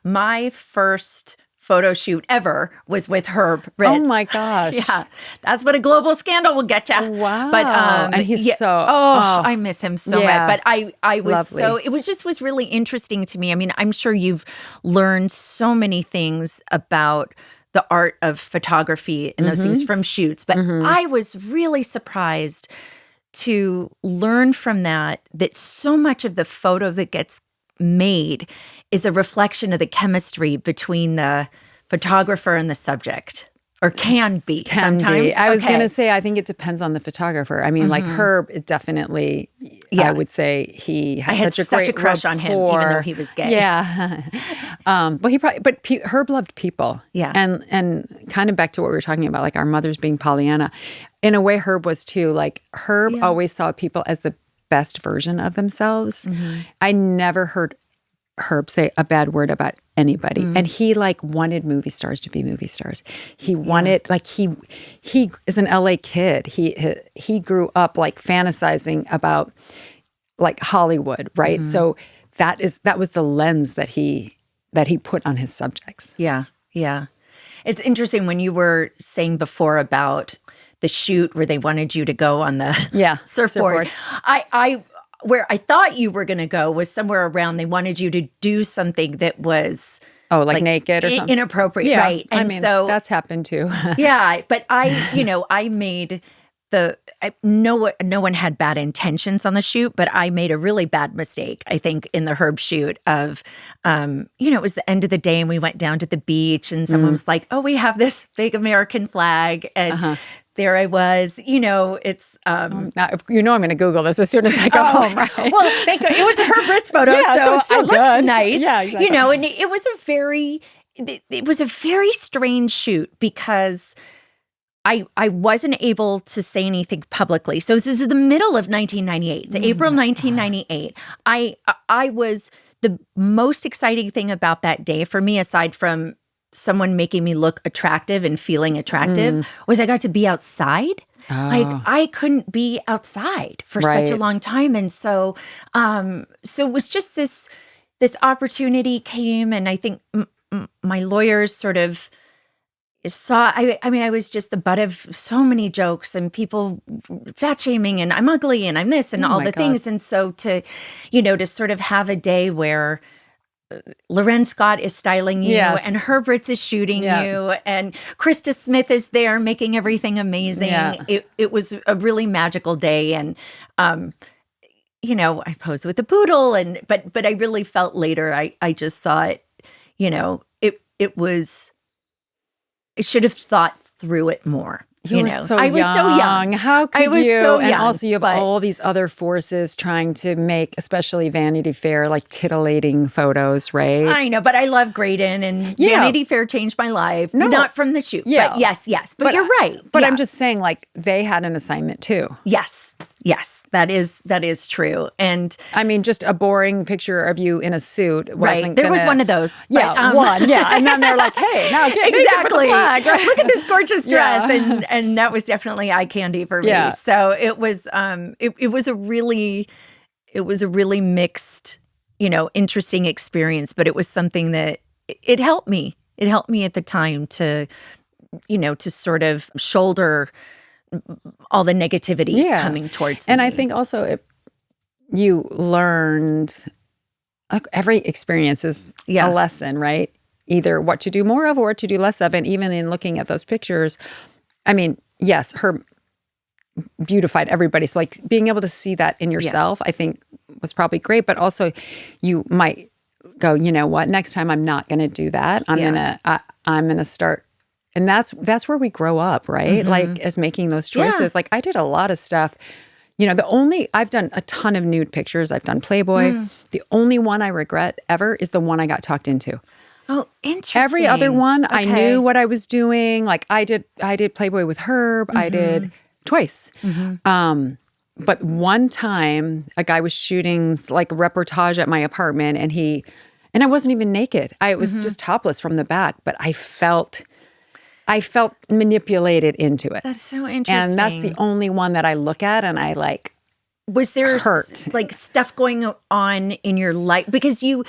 my first photo shoot ever was with Herb Ritz. Oh my gosh. Yeah. That's what a global scandal will get you. Wow. But and he's I miss him so much. But I was lovely. it was really interesting to me. I mean, I'm sure you've learned so many things about the art of photography and those things from shoots. But I was really surprised to learn from that so much of the photo that gets made is a reflection of the chemistry between the photographer and the subject, or can be sometimes. I was going to say, I think it depends on the photographer. I mean, like Herb, it definitely, I would say he had such a crush on him, even though he was gay. Yeah. But Herb loved people. Yeah. And kind of back to what we were talking about, like our mothers being Pollyanna. In a way, Herb was too. Like Herb always saw people as the best version of themselves. I never heard Herb say a bad word about anybody. And he like wanted movie stars to be movie stars. He wanted like he is an LA kid. He grew up like fantasizing about like Hollywood, right? So that was the lens that he put on his subjects. Yeah. Yeah. It's interesting when you were saying before about the shoot where they wanted you to go on the surfboard. Where I thought you were going to go was somewhere around they wanted you to do something that was like naked or something inappropriate, right? And so that's happened too. Yeah, but I made no one had bad intentions on the shoot, but I made a really bad mistake, I think, in the Herb shoot of, it was the end of the day and we went down to the beach and someone was like, oh, we have this big American flag and there I was, it's... now, I'm going to Google this as soon as I go home, right? Well, thank God. It was a Herb Ritz photo, so it looked nice. Yeah, exactly. And it was a very strange shoot because I wasn't able to say anything publicly. So this is the middle of 1998. It's April 1998. I was the most exciting thing about that day for me, aside from someone making me look attractive and feeling attractive, was I got to be outside. Like I couldn't be outside for such a long time. And so it was just this opportunity came, and I think my lawyers sort of saw, I mean, I was just the butt of so many jokes and people fat shaming and I'm ugly and I'm this and all the things. And so to sort of have a day where Loren Scott is styling you and Herbert's is shooting you and Krista Smith is there making everything amazing. It was a really magical day. And, I posed with the poodle but I really felt later, I just thought, I should have thought through it more. I was so young. How could you? So and also you have all these other forces trying to make, especially Vanity Fair, like titillating photos, right? I know, but I love Graydon and Vanity Fair changed my life. No. Not from the shoot, but yes. But you're right. But I'm just saying, like, they had an assignment too. Yes. That is true. And I mean, just a boring picture of you in a suit wasn't There was one of those. Yeah, one. Yeah. And then they're like, hey, now get exactly. the flag. Right? Look at this gorgeous dress. And that was definitely eye candy for me. Yeah. So it was it was a really mixed, interesting experience, but it was something that it helped me. It helped me at the time to sort of shoulder all the negativity coming towards me. And I think also you learned, every experience is a lesson, right? Either what to do more of or what to do less of. And even in looking at those pictures, I mean, yes, her beautified everybody. So like being able to see that in yourself, I think was probably great. But also you might go, you know what, next time I'm not going to do that. I'm going to start. And that's where we grow up, right? Like as making those choices. Like I did a lot of stuff. I've done a ton of nude pictures. I've done Playboy. The only one I regret ever is the one I got talked into. Oh, interesting. Every other one, I knew what I was doing. Like I did Playboy with Herb. I did twice. But one time a guy was shooting like a reportage at my apartment and I wasn't even naked. I was just topless from the back, but I felt manipulated into it. That's so interesting. And that's the only one that I look at and I like. Was there hurt. Like stuff going on in your life? Because you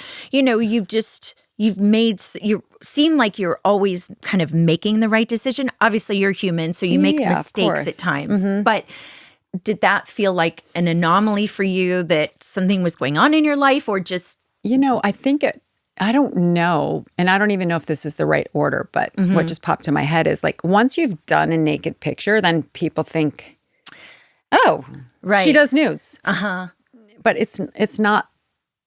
seem like you're always kind of making the right decision. Obviously you're human, so you make mistakes at times. But did that feel like an anomaly for you, that something was going on in your life, or just? I think I don't know, and I don't even know if this is the right order, but what just popped in my head is like once you've done a naked picture, then people think, oh, she does nudes. But it's not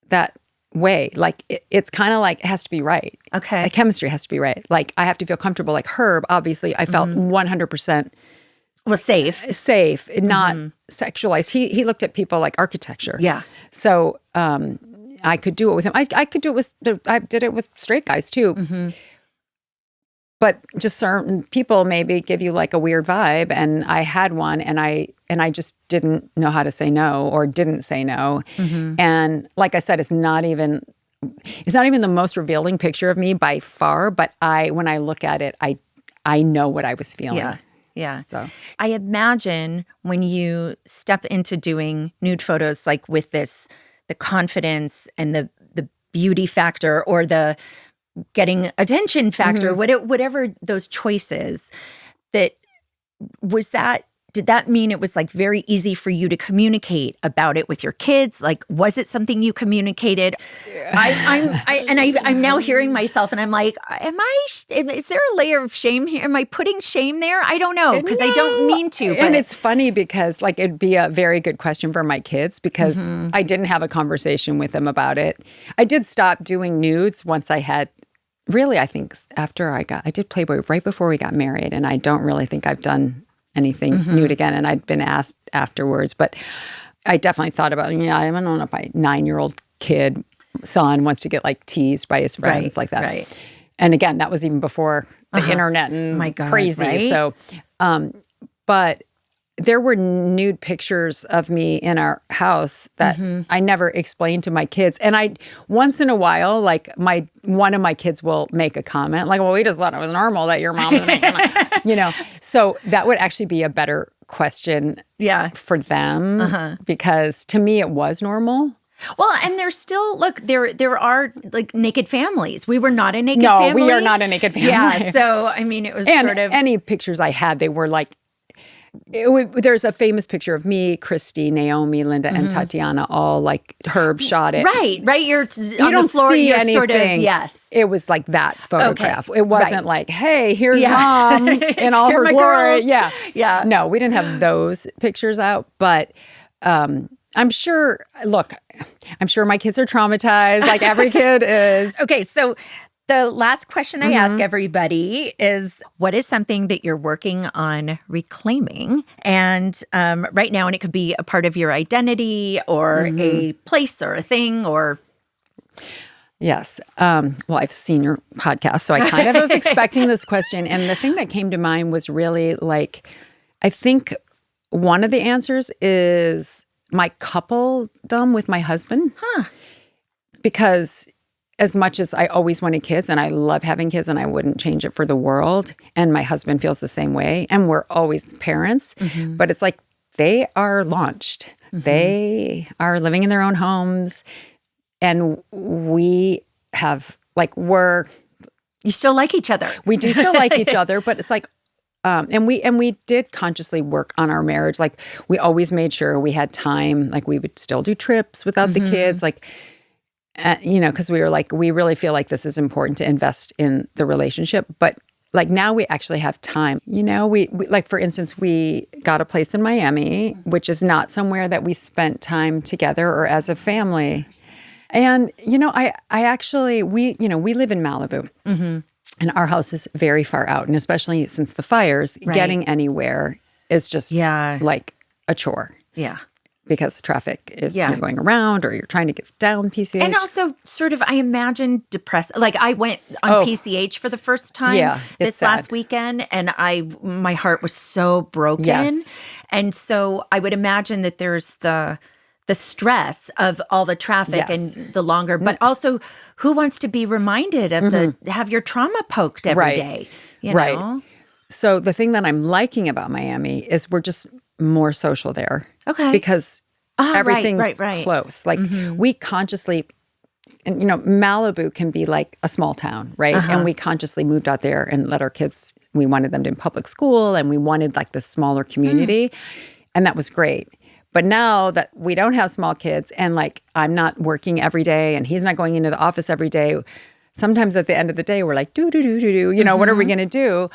that way. Like it's kind of like it has to be right. Okay. The chemistry has to be right. Like I have to feel comfortable. Like Herb, obviously, I felt 100% was safe, not sexualized. He looked at people like architecture. Yeah. So I could do it with him. I could do it with, I did it with straight guys too. But just certain people maybe give you like a weird vibe. And I had one and I just didn't know how to say no or didn't say no. And like I said, it's not even the most revealing picture of me by far, but when I look at it, I know what I was feeling. Yeah. So I imagine when you step into doing nude photos, like with the confidence and the beauty factor or the getting attention factor, whatever those choices, did that mean it was like very easy for you to communicate about it with your kids? Like, was it something you communicated? I'm now hearing myself and I'm like, is there a layer of shame here? Am I putting shame there? I don't know, because I don't mean to. But. And it's funny because like it'd be a very good question for my kids because I didn't have a conversation with them about it. I did stop doing nudes once I had, really, I think after I did Playboy right before we got married, and I don't really think I've done anything nude again. And I'd been asked afterwards, but I definitely thought about, I don't know if my 9-year-old son wants to get like teased by his friends like that. Right. And again, that was even before the internet and crazy. Right? So, but there were nude pictures of me in our house that I never explained to my kids. And I, once in a while, like one of my kids will make a comment like, well, we just thought it was normal that your mom was making you know. So that would actually be a better question for them because to me it was normal. Well, and there's still, look, there are like naked families. We were not a naked family. No, we are not a naked family. Yeah, so I mean, it was sort of. Any pictures I had, they were like, there's a famous picture of me, Christy, Naomi, Linda, and Tatiana, all like Herb shot it. Right. You're you on don't the floor. See you're anything. Sort of, yes. It was like that photograph. Okay. It wasn't like, hey, here's mom in all her glory. Girls. Yeah. No, we didn't have those pictures out, but I'm sure. Look, I'm sure my kids are traumatized, like every kid is. Okay, so the last question I ask everybody is, what is something that you're working on reclaiming? And right now, and it could be a part of your identity or a place or a thing or... Yes. Well, I've seen your podcast, so I kind of was expecting this question. And the thing that came to mind was really like, I think one of the answers is my coupledom with my husband. Because as much as I always wanted kids and I love having kids and I wouldn't change it for the world, and my husband feels the same way, and we're always parents, but it's like they are launched. They are living in their own homes, and we have like You still like each other. We do still like each other, but it's like and we did consciously work on our marriage. Like we always made sure we had time. Like we would still do trips without the kids. Like, you know, because we were like, we really feel like this is important to invest in the relationship. But like now we actually have time. You know, we like, for instance, we got a place in Miami, which is not somewhere that we spent time together or as a family. And, you know, I actually, we live in Malibu. And our house is very far out. And especially since the fires, getting anywhere is just like a chore. Yeah. Because traffic is you're going around or you're trying to get down PCH. And also sort of, I imagine, depressed. Like I went on PCH for the first time this last weekend and my heart was so broken. Yes. And so I would imagine that there's the stress of all the traffic and the longer, but also who wants to be reminded of have your trauma poked every day, you know? So the thing that I'm liking about Miami is we're just more social there. Okay. Because everything's close. Like we consciously, and you know, Malibu can be like a small town, right? And we consciously moved out there and let our kids, we wanted them to in public school and we wanted like this smaller community. And that was great. But now that we don't have small kids and like I'm not working every day and he's not going into the office every day, sometimes at the end of the day, we're like, you know, what are we going to do?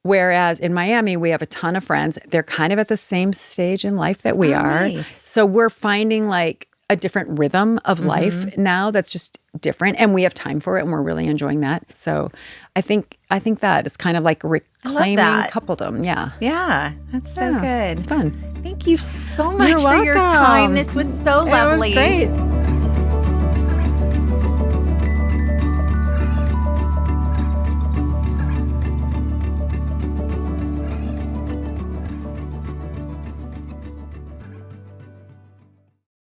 Whereas in Miami, we have a ton of friends. They're kind of at the same stage in life that we are. Nice. So we're finding like a different rhythm of life now that's just different. And we have time for it and we're really enjoying that. So I think that is kind of like reclaiming coupledom. Yeah. Yeah. That's so good. It's fun. Thank you so much for your time. This was so lovely. It was great.